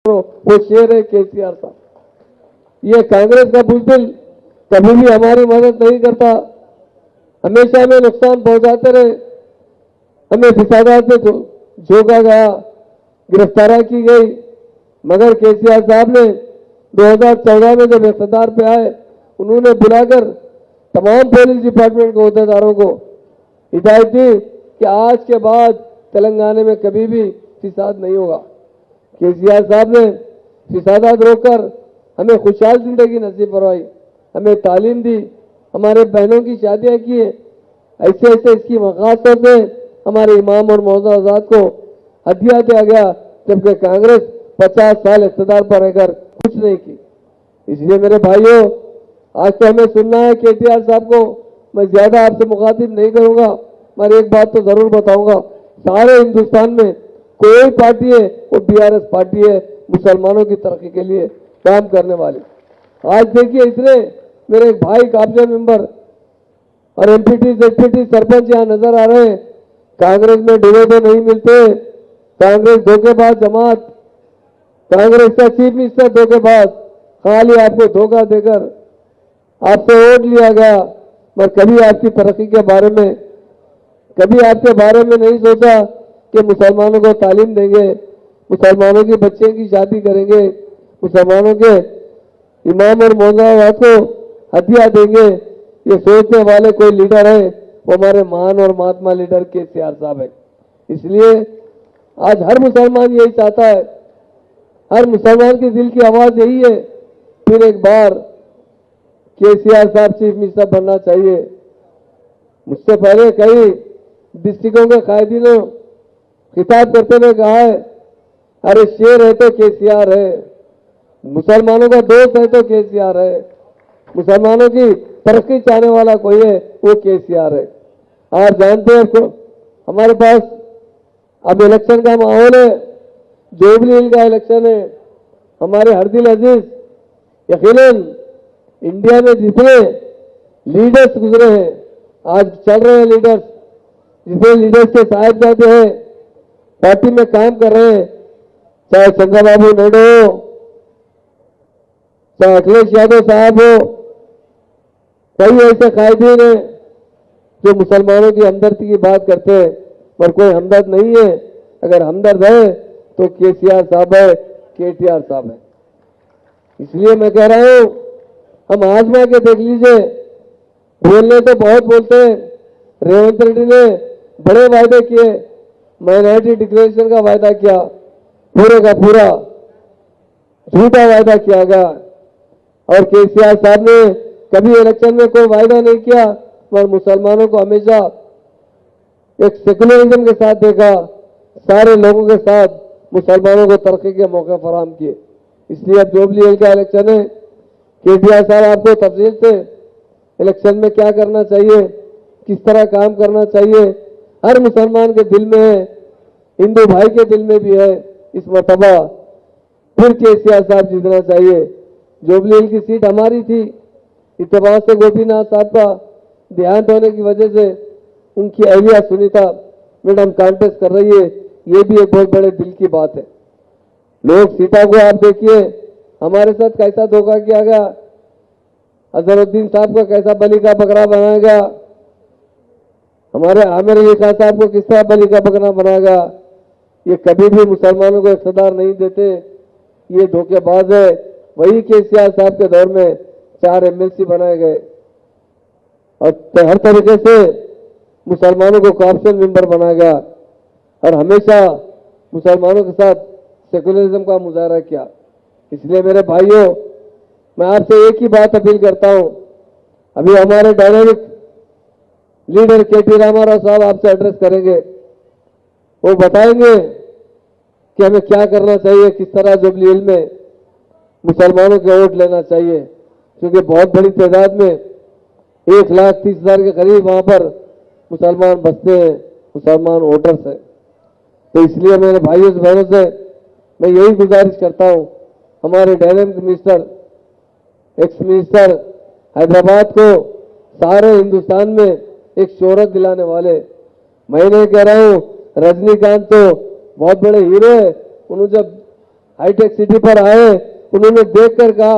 वो शेर है केसीआर साहब। ये कांग्रेस का बुजदिल कभी भी हमारी मदद नहीं करता, हमेशा हमें नुकसान पहुंचाते रहे, हमें फिसादात से झोंका गया, गिरफ्तारी की गई। मगर केसीआर साहब ने 2014 में जब इख्तियार पे आए, उन्होंने बुलाकर तमाम पुलिस डिपार्टमेंट के अहदेदारों को हिदायत दी कि आज के बाद तेलंगाना में कभी भी फिसाद नहीं होगा। केसीआर साहब ने फिसादात रोककर हमें खुशहाल जिंदगी नसीब करवाई, हमें तालीम दी, हमारे बहनों की शादियां की। ऐसे ऐसे इसकी मकासद से हमारे इमाम और मौजूदा आजाद को हदिया दिया गया, जबकि कांग्रेस 50 साल इख्तियार पर रहकर कुछ नहीं की। इसलिए मेरे भाइयों, आज तो हमें सुनना है केटीआर साहब को। मैं ज्यादा आपसे मुखातिब नहीं करूंगा, मगर एक बात तो जरूर बताऊंगा, सारे हिंदुस्तान में कोई पार्टी है वो बीआरएस पार्टी है, मुसलमानों की तरक्की के लिए काम करने वाली। आज देखिए, इतने मेरे एक भाई काबिजा मेंबर और एमपीटी जेडपीटी सरपंच यहाँ नजर आ रहे हैं। कांग्रेस में डूबे तो नहीं मिलते, कांग्रेस धोखेबाज जमात, कांग्रेस का चीफ मिनिस्टर धोखेबाज, खाली आपको धोखा देकर आपसे वोट लिया गया, मगर कभी आपकी तरक्की के बारे में, कभी आपके बारे में नहीं सोचा कि मुसलमानों को तालीम देंगे, मुसलमानों के बच्चे की शादी करेंगे, मुसलमानों के इमाम और मौलाना को हदिया देंगे। ये सोचने वाले कोई लीडर है वो हमारे महान और महात्मा लीडर केसीआर साहब है। इसलिए आज हर मुसलमान यही चाहता है, हर मुसलमान के दिल की आवाज यही है, फिर एक बार केसीआर साहब चीफ मिनिस्टर बनना चाहिए। मुझसे पहले कई डिस्ट्रिक्टों के कायदीनों खिताब करते हुए कहा है, अरे शेर है तो केसीआर है, मुसलमानों का दोस्त है तो केसीआर है, मुसलमानों की तरक्की चाहने वाला कोई है वो केसीआर है। आप जानते हैं हमारे पास अब इलेक्शन का माहौल है, जुबली हिल का इलेक्शन है। हमारे हरदिल अजीज यकीनन इंडिया में जितने लीडर्स गुजरे हैं, आज चल रहे हैं लीडर्स, जितने लीडर्स के साहिबजादे हैं पार्टी में काम कर रहे हैं, चाहे चंद्रबाबू नायडू हो, चाहे अखिलेश यादव साहब हो, कई ऐसे कायदीन हैं जो मुसलमानों की हमदर्दी की बात करते हैं, पर कोई हमदर्द नहीं है। अगर हमदर्द है तो केसीआर साहब है, केटीआर साहब है। इसलिए मैं कह रहा हूं, हम आजमा के देख लीजिए। बोलने तो बहुत बोलते हैं, रेवंत रेड्डी ने बड़े वायदे किए, माइनॉरिटी डिक्लेरेशन का वायदा किया, पूरे का पूरा झूठा वायदा किया गया। और केसीआर साहब ने कभी इलेक्शन में कोई वायदा नहीं किया, मगर मुसलमानों को हमेशा एक सेकुलरिज्म के साथ देखा, सारे लोगों के साथ मुसलमानों को तरक्की के मौके फराहम किए। इसलिए अब जुबली हिल का इलेक्शन है, केटीआर साहब आपको तफसील से इलेक्शन में क्या करना चाहिए, किस तरह काम करना चाहिए, हर मुसलमान के दिल में है, हिंदू भाई के दिल में भी है। इस मरतबा फिर केसीआर साहब जीतना चाहिए। जुबली हिल की सीट हमारी थी, इत्तेफाक से गोपीनाथ साहब का देहांत होने की वजह से उनकी अहलिया सुनीता मैडम कांटेस्ट कर रही है, ये भी एक बहुत बड़े दिल की बात है। लोग सीता को आप देखिए, हमारे साथ कैसा धोखा किया गया, अजहरुद्दीन साहब को कैसा बलि का बकरा बनाया गया, हमारे आमिर अली खान साहब को किस तरह बलि का बकरा बनाया गया। ये कभी भी मुसलमानों को इख्तियार नहीं देते, ये धोखेबाज है। वही केसीआर साहब के दौर में 4 एमएलसी बनाए गए और हर तरीके से मुसलमानों को कॉर्पोरेशन मेंबर बनाया गया और हमेशा मुसलमानों के साथ सेकुलरिज्म का मुजाहरा किया। इसलिए मेरे भाइयों, मैं आपसे एक ही बात अपील करता हूं, अभी हमारे डायनामिक लीडर केटी रामाराव साहब आपसे एड्रेस करेंगे, वो बताएंगे कि हमें क्या करना चाहिए, किस तरह जुबली हिल में मुसलमानों के वोट लेना चाहिए, क्योंकि बहुत बड़ी तादाद में 1,30,000 के करीब वहां पर मुसलमान बसते हैं, मुसलमान वोटर्स हैं। तो इसलिए मेरे भाइयों से बहनों से मैं यही गुजारिश करता हूं, हमारे dynamic minister, ex minister Hyderabad को सारे हिंदुस्तान में एक शोहरत दिलाने वाले, मैं नहीं कह रहा हूं रजनीकांत तो बहुत बड़े हीरो है, उन्होंने जब हाईटेक सिटी पर आए, उन्होंने देखकर कहा